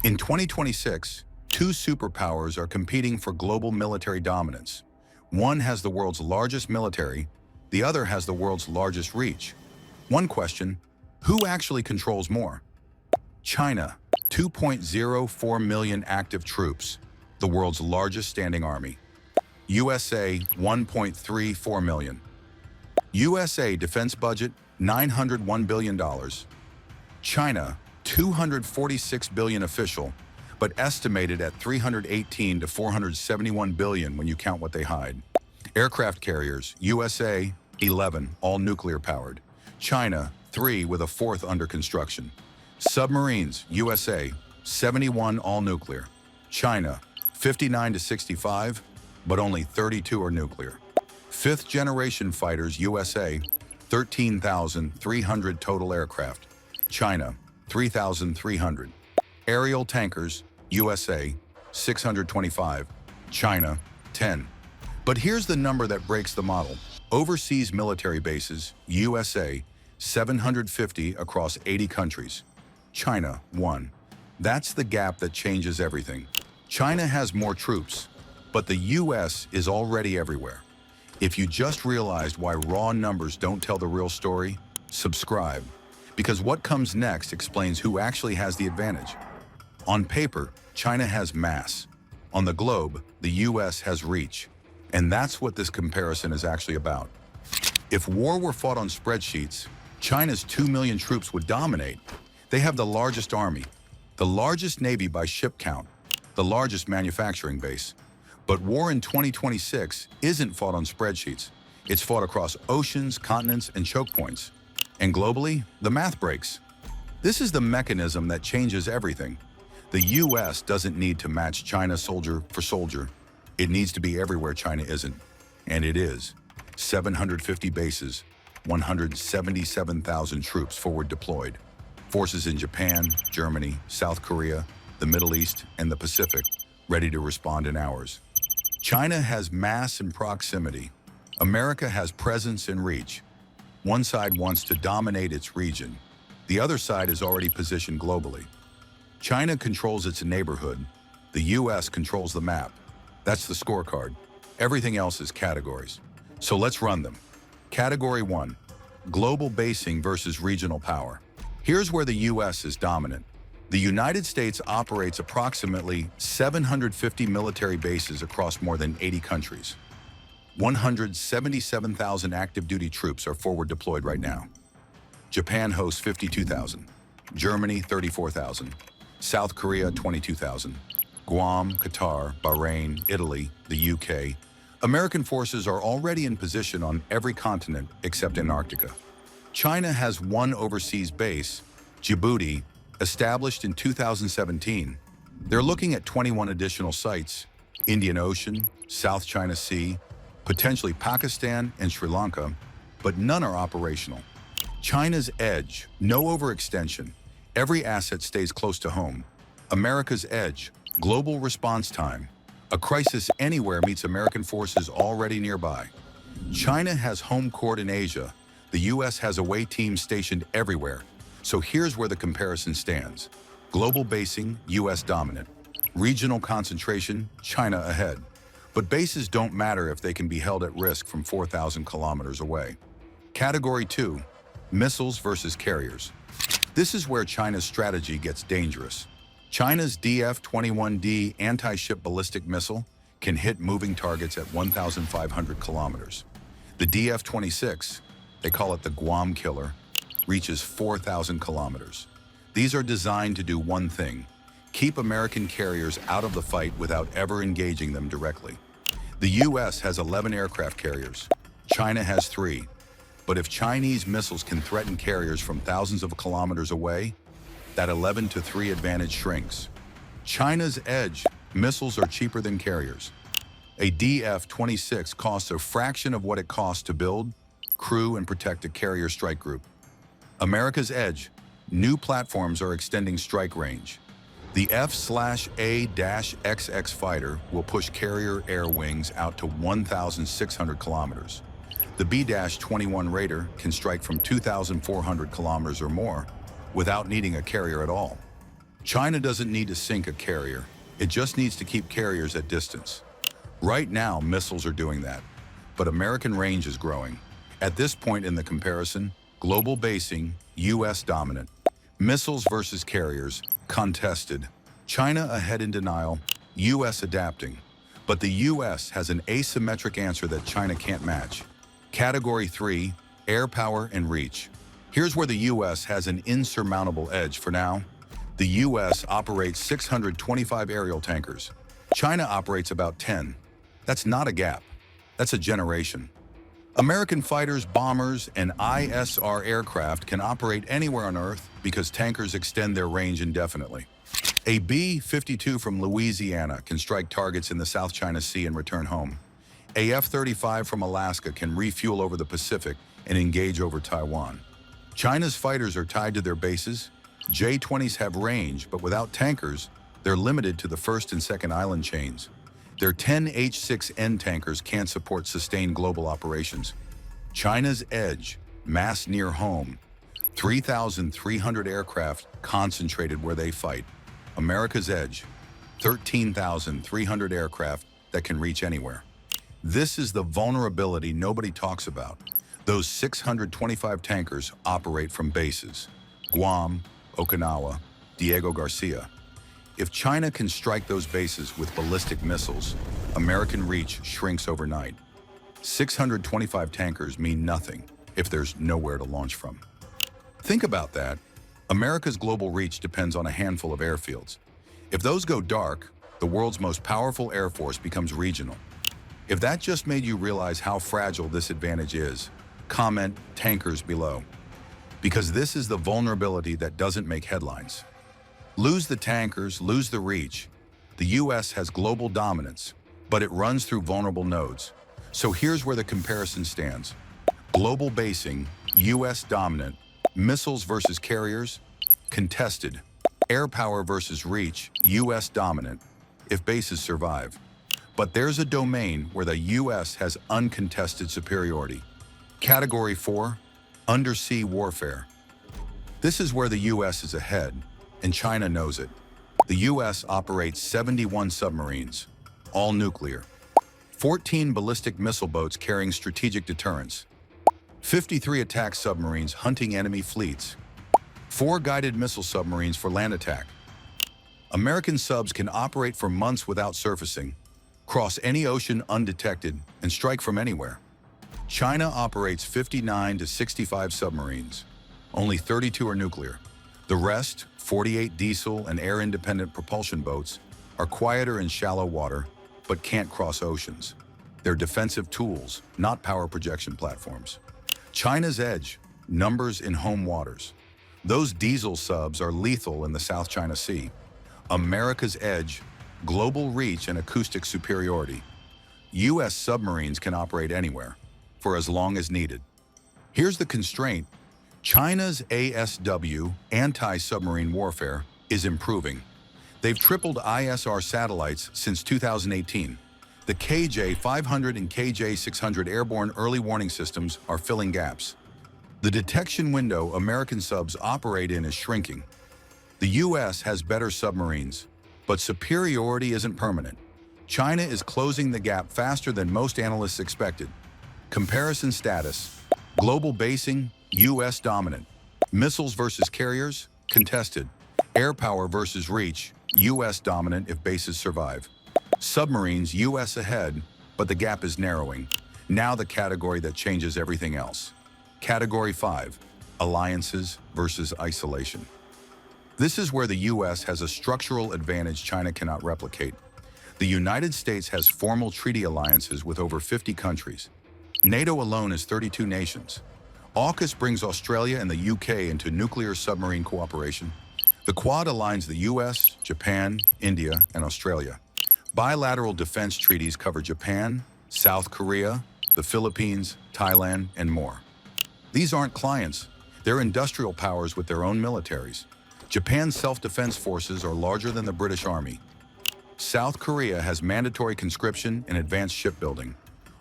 In 2026, two superpowers are competing for global military dominance. One has the world's largest military, the other has the world's largest reach. One question, who actually controls more? China, 2.04 million active troops, the world's largest standing army. USA, 1.34 million. USA defense budget, $901 billion. China, $246 billion official, but estimated at $318 to $471 billion when you count what they hide. Aircraft carriers, USA, 11, all nuclear powered. China, 3 with a 4th under construction. Submarines, USA, 71 all nuclear. China, 59 to 65, but only 32 are nuclear. 5th generation fighters, USA, 13,300 total aircraft. China, 3,300. Aerial tankers, USA, 625. China, 10. But here's the number that breaks the model. Overseas military bases, USA, 750 across 80 countries. China, 1. That's the gap that changes everything. China has more troops, but the US is already everywhere. If you just realized why raw numbers don't tell the real story, subscribe, because what comes next explains who actually has the advantage. On paper, China has mass. On the globe, the US has reach. And that's what this comparison is actually about. If war were fought on spreadsheets, China's 2 million troops would dominate. They have the largest army, the largest navy by ship count, the largest manufacturing base. But war in 2026 isn't fought on spreadsheets. It's fought across oceans, continents, and choke points. And globally, the math breaks. This is the mechanism that changes everything. The US doesn't need to match China soldier for soldier. It needs to be everywhere China isn't. And it is. 750 bases, 177,000 troops forward deployed. Forces in Japan, Germany, South Korea, the Middle East, and the Pacific, ready to respond in hours. China has mass and proximity. America has presence and reach. One side wants to dominate its region. The other side is already positioned globally. China controls its neighborhood. The US controls the map. That's the scorecard. Everything else is categories. So let's run them. Category 1, global basing versus regional power. Here's where the US is dominant. The United States operates approximately 750 military bases across more than 80 countries. 177,000 active duty troops are forward deployed right now. Japan hosts 52,000. Germany, 34,000. South Korea, 22,000. Guam, Qatar, Bahrain, Italy, the UK. American forces are already in position on every continent except Antarctica. China has one overseas base, Djibouti, established in 2017. They're looking at 21 additional sites, Indian Ocean, South China Sea, potentially Pakistan and Sri Lanka, but none are operational. China's edge, no overextension. Every asset stays close to home. America's edge, global response time. A crisis anywhere meets American forces already nearby. China has home court in Asia. The US has away teams stationed everywhere. So here's where the comparison stands. Global basing, US dominant. Regional concentration, China ahead. But bases don't matter if they can be held at risk from 4,000 kilometers away. Category 2, missiles versus carriers. This is where China's strategy gets dangerous. China's DF-21D anti-ship ballistic missile can hit moving targets at 1,500 kilometers. The DF-26, they call it the Guam killer, reaches 4,000 kilometers. These are designed to do one thing: keep American carriers out of the fight without ever engaging them directly. The US has 11 aircraft carriers. China has 3. But if Chinese missiles can threaten carriers from thousands of kilometers away, that 11 to 3 advantage shrinks. China's edge, missiles are cheaper than carriers. A DF-26 costs a fraction of what it costs to build, crew, and protect a carrier strike group. America's edge, new platforms are extending strike range. The F/A-XX fighter will push carrier air wings out to 1,600 kilometers. The B-21 Raider can strike from 2,400 kilometers or more without needing a carrier at all. China doesn't need to sink a carrier. It just needs to keep carriers at distance. Right now, missiles are doing that, but American range is growing. At this point in the comparison, global basing, U.S. dominant. Missiles versus carriers, contested. China ahead in denial, U.S. adapting. But the U.S. has an asymmetric answer that China can't match. Category 3, air power and reach. Here's where the U.S. has an insurmountable edge for now. The U.S. operates 625 aerial tankers. China operates about 10. That's not a gap. That's a generation. American fighters, bombers, and ISR aircraft can operate anywhere on Earth because tankers extend their range indefinitely. A B-52 from Louisiana can strike targets in the South China Sea and return home. A F-35 from Alaska can refuel over the Pacific and engage over Taiwan. China's fighters are tied to their bases. J-20s have range, but without tankers, they're limited to the first and second island chains. Their 10 H-6N tankers can't support sustained global operations. China's edge, mass near home, 3,300 aircraft concentrated where they fight. America's edge, 13,300 aircraft that can reach anywhere. This is the vulnerability nobody talks about. Those 625 tankers operate from bases: Guam, Okinawa, Diego Garcia. If China can strike those bases with ballistic missiles, American reach shrinks overnight. 625 tankers mean nothing if there's nowhere to launch from. Think about that. America's global reach depends on a handful of airfields. If those go dark, the world's most powerful air force becomes regional. If that just made you realize how fragile this advantage is, comment tankers below. Because this is the vulnerability that doesn't make headlines. Lose the tankers, lose the reach. The U.S. has global dominance, but it runs through vulnerable nodes. So here's where the comparison stands. Global basing, U.S. dominant. Missiles versus carriers, contested. Air power versus reach, U.S. dominant, if bases survive. But there's a domain where the U.S. has uncontested superiority. Category 4, undersea warfare. This is where the U.S. is ahead, and China knows it. The U.S. operates 71 submarines, all nuclear. 14 ballistic missile boats carrying strategic deterrence. 53 attack submarines hunting enemy fleets. 4 guided missile submarines for land attack. American subs can operate for months without surfacing, cross any ocean undetected, and strike from anywhere. China operates 59 to 65 submarines. Only 32 are nuclear. The rest, 48 diesel and air-independent propulsion boats, are quieter in shallow water, but can't cross oceans. They're defensive tools, not power projection platforms. China's edge, numbers in home waters. Those diesel subs are lethal in the South China Sea. America's edge, global reach and acoustic superiority. U.S. submarines can operate anywhere, for as long as needed. Here's the constraint. China's ASW, anti-submarine warfare, is improving. They've tripled ISR satellites since 2018. The KJ-500 and KJ-600 airborne early warning systems are filling gaps. The detection window American subs operate in is shrinking. The U.S. has better submarines, but superiority isn't permanent. China is closing the gap faster than most analysts expected. Comparison status: global basing, U.S. dominant. Missiles versus carriers, contested. Air power versus reach, U.S. dominant if bases survive. Submarines, U.S. ahead, but the gap is narrowing. Now the category that changes everything else. Category 5, alliances versus isolation. This is where the U.S. has a structural advantage China cannot replicate. The United States has formal treaty alliances with over 50 countries. NATO alone is 32 nations. AUKUS brings Australia and the UK into nuclear submarine cooperation. The Quad aligns the US, Japan, India, and Australia. Bilateral defense treaties cover Japan, South Korea, the Philippines, Thailand, and more. These aren't clients. They're industrial powers with their own militaries. Japan's self-defense forces are larger than the British Army. South Korea has mandatory conscription and advanced shipbuilding.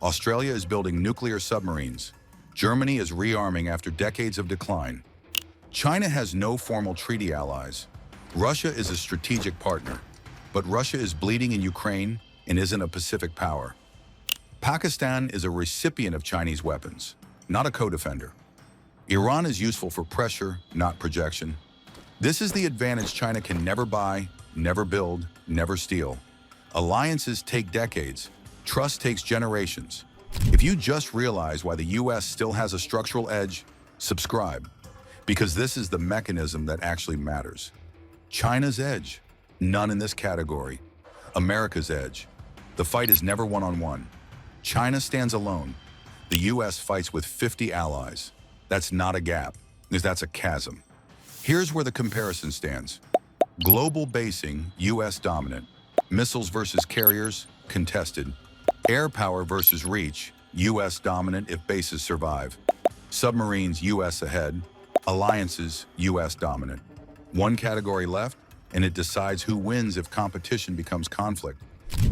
Australia is building nuclear submarines. Germany is rearming after decades of decline. China has no formal treaty allies. Russia is a strategic partner, but Russia is bleeding in Ukraine and isn't a Pacific power. Pakistan is a recipient of Chinese weapons, not a co-defender. Iran is useful for pressure, not projection. This is the advantage China can never buy, never build, never steal. Alliances take decades. Trust takes generations. If you just realize why the US still has a structural edge, subscribe, because this is the mechanism that actually matters. China's edge, none in this category. America's edge, the fight is never one-on-one. China stands alone. The US fights with 50 allies. That's not a gap, because that's a chasm. Here's where the comparison stands. Global basing, US dominant. Missiles versus carriers, contested. Air power versus reach, US dominant if bases survive. Submarines, US ahead. Alliances, US dominant. One category left, and it decides who wins if competition becomes conflict.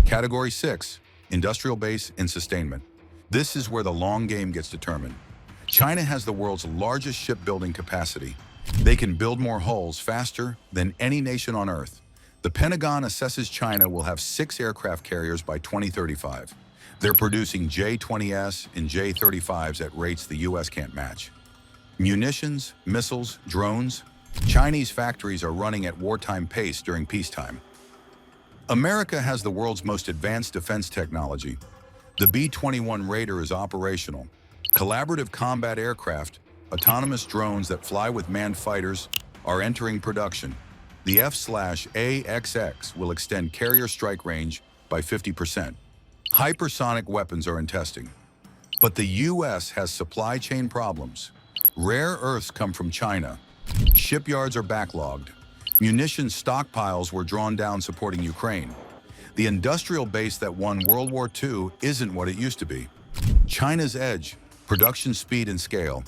Category 6, industrial base and sustainment. This is where the long game gets determined. China has the world's largest shipbuilding capacity. They can build more hulls faster than any nation on Earth. The Pentagon assesses China will have 6 aircraft carriers by 2035. They're producing J-20S and J-35s at rates the US can't match. Munitions, missiles, drones. Chinese factories are running at wartime pace during peacetime. America has the world's most advanced defense technology. The B-21 Raider is operational. Collaborative combat aircraft, autonomous drones that fly with manned fighters, are entering production. The F/A-XX will extend carrier strike range by 50%. Hypersonic weapons are in testing. But the US has supply chain problems. Rare earths come from China. Shipyards are backlogged. Munitions stockpiles were drawn down supporting Ukraine. The industrial base that won World War II isn't what it used to be. China's edge, production speed and scale.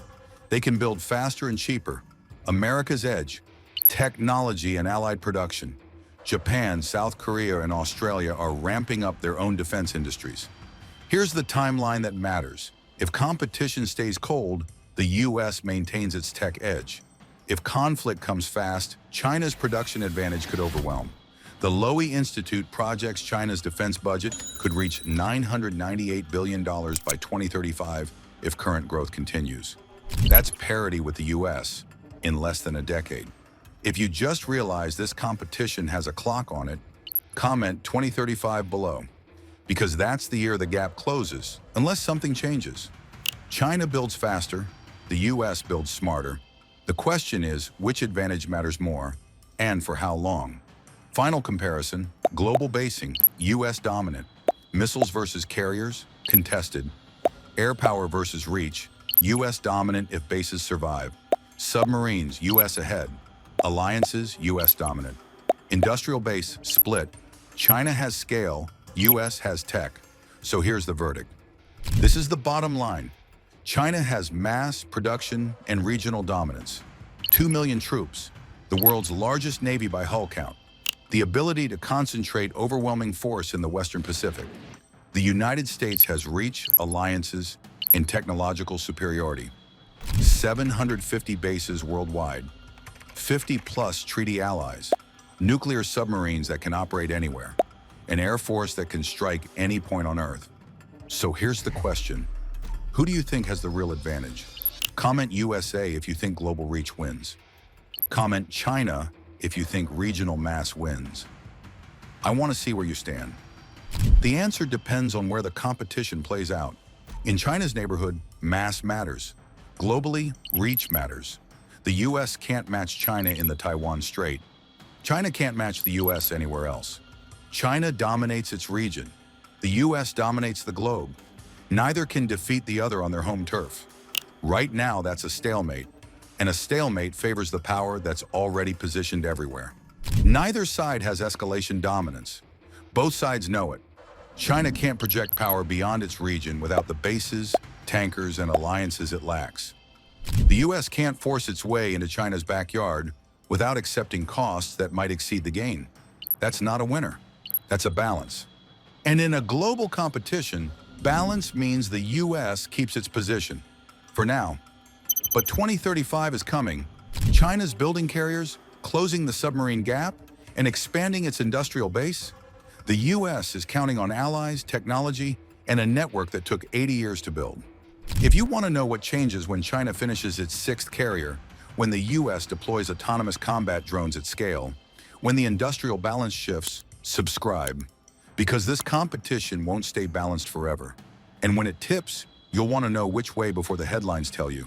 They can build faster and cheaper. America's edge, technology and allied production. Japan, South Korea, and Australia are ramping up their own defense industries. Here's the timeline that matters. If competition stays cold, the US maintains its tech edge. If conflict comes fast, China's production advantage could overwhelm. The Lowy Institute projects China's defense budget could reach $998 billion by 2035 if current growth continues. That's parity with the US in less than a decade. If you just realize this competition has a clock on it, comment 2035 below, because that's the year the gap closes, unless something changes. China builds faster, the US builds smarter. The question is, which advantage matters more, and for how long? Final comparison, global basing, US dominant. Missiles versus carriers, contested. Air power versus reach, US dominant if bases survive. Submarines, US ahead. Alliances, US dominant. Industrial base, split. China has scale, US has tech. So here's the verdict. This is the bottom line. China has mass, production, and regional dominance. 2 million troops, the world's largest navy by hull count. The ability to concentrate overwhelming force in the Western Pacific. The United States has reach, alliances, and technological superiority. 750 bases worldwide, 50+ treaty allies, nuclear submarines that can operate anywhere, an air force that can strike any point on Earth. So here's the question. Who do you think has the real advantage? Comment USA if you think global reach wins. Comment China if you think regional mass wins. I want to see where you stand. The answer depends on where the competition plays out. In China's neighborhood, mass matters. Globally, reach matters. The US can't match China in the Taiwan Strait. China can't match the US anywhere else. China dominates its region. The US dominates the globe. Neither can defeat the other on their home turf. Right now, that's a stalemate. And a stalemate favors the power that's already positioned everywhere. Neither side has escalation dominance. Both sides know it. China can't project power beyond its region without the bases, tankers, and alliances it lacks. The US can't force its way into China's backyard without accepting costs that might exceed the gain. That's not a winner. That's a balance. And in a global competition, balance means the US keeps its position. For now. But 2035 is coming. China's building carriers, closing the submarine gap, and expanding its industrial base? The U.S. is counting on allies, technology, and a network that took 80 years to build. If you want to know what changes when China finishes its sixth carrier, when the U.S. deploys autonomous combat drones at scale, when the industrial balance shifts, subscribe. Because this competition won't stay balanced forever. And when it tips, you'll want to know which way before the headlines tell you.